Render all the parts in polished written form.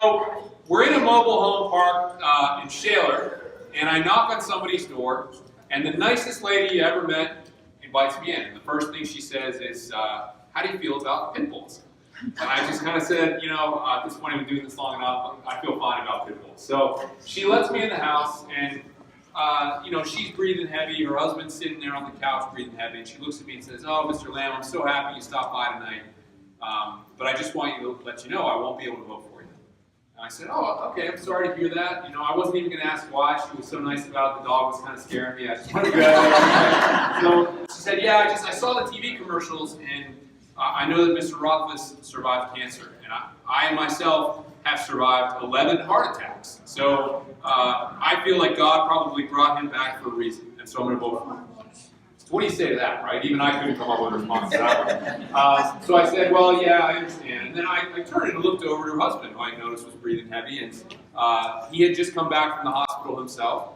So we're in a mobile home park in Shaler, and I knock on somebody's door, and the nicest lady you ever met invites me in. And the first thing she says is, how do you feel about pit bulls? And I just kind of said, at this point I've been doing this long enough, I feel fine about pit bulls. So she lets me in the house, and she's breathing heavy. Her husband's sitting there on the couch breathing heavy, and she looks at me and says, "Oh, Mr. Lamb, I'm so happy you stopped by tonight, but I just want you to let you know I won't be able to vote for you." And I said, "Oh, okay, I'm sorry to hear that. I wasn't even going to ask why. She was so nice about it. The dog was kind of scaring me. I just wanted to go out." So she said, "Yeah, I saw the TV commercials, and I know that Mr. Rothfuss survived cancer, and I myself have survived 11 heart attacks. So I feel like God probably brought him back for a reason, and so I'm going to vote for him." So what do you say to that, right? Even I couldn't come up with a response to that one. So I said, "Well, yeah, I understand." And then I turned and looked over to her husband, who I noticed was breathing heavy, and he had just come back from the hospital himself.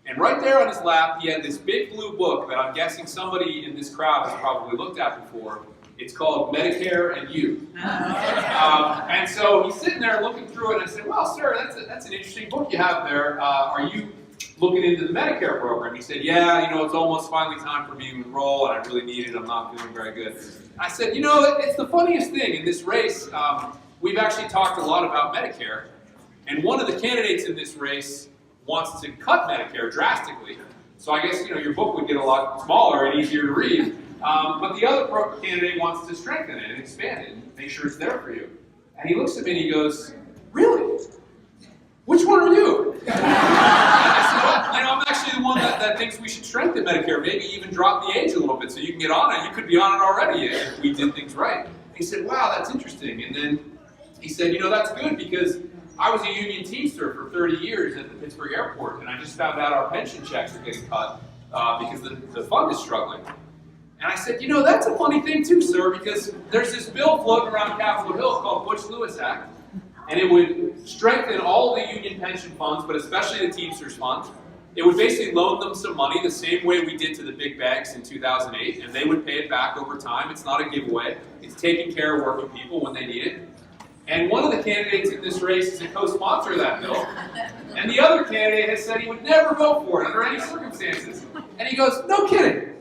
And right there on his lap, he had this big blue book that I'm guessing somebody in this crowd has probably looked at before. It's called Medicare and You. And so he's sitting there looking through it, and I said, "Well, sir, that's an interesting book you have there. Are you looking into the Medicare program?" He said, "Yeah, it's almost finally time for me to enroll, and I really need it. I'm not feeling very good." I said, "It's the funniest thing in this race. We've actually talked a lot about Medicare, and one of the candidates in this race wants to cut Medicare drastically. So I guess, your book would get a lot smaller and easier to read. But the other candidate wants to strengthen it and expand it and make sure it's there for you." And he looks at me and he goes, "Really? Which one are you?" I said, "Well, I'm actually the one that thinks we should strengthen Medicare, maybe even drop the age a little bit so you can get on it. You could be on it already if we did things right." And he said, "Wow, that's interesting." And then he said, "That's good because I was a union teamster for 30 years at the Pittsburgh airport, and I just found out our pension checks are getting cut because the fund is struggling." And I said, "That's a funny thing too, sir, because there's this bill floating around Capitol Hill called Butch-Lewis Act, and it would strengthen all the union pension funds, but especially the Teamsters Fund. It would basically loan them some money the same way we did to the big banks in 2008, and they would pay it back over time. It's not a giveaway. It's taking care of working people when they need it. And one of the candidates in this race is a co-sponsor of that bill, and the other candidate has said he would never vote for it under any circumstances." And he goes, "No kidding.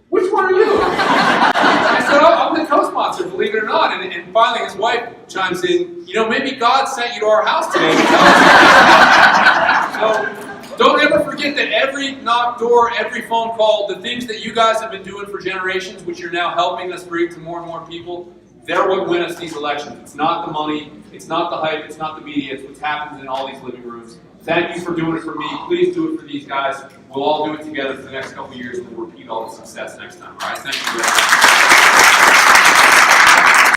Which one are you?" I said, "Oh, I'm the co-sponsor, believe it or not." And finally his wife chimes in, "Maybe God sent you to our house today to tell us." So don't ever forget that every knock door, every phone call, the things that you guys have been doing for generations, which you're now helping us bring to more and more people, they're what win us these elections. It's not the money, it's not the hype, it's not the media, it's what happens in all these living rooms. Thank you for doing it for me. Please do it for these guys. We'll all do it together for the next couple of years, and we'll repeat all the success next time. All right? Thank you.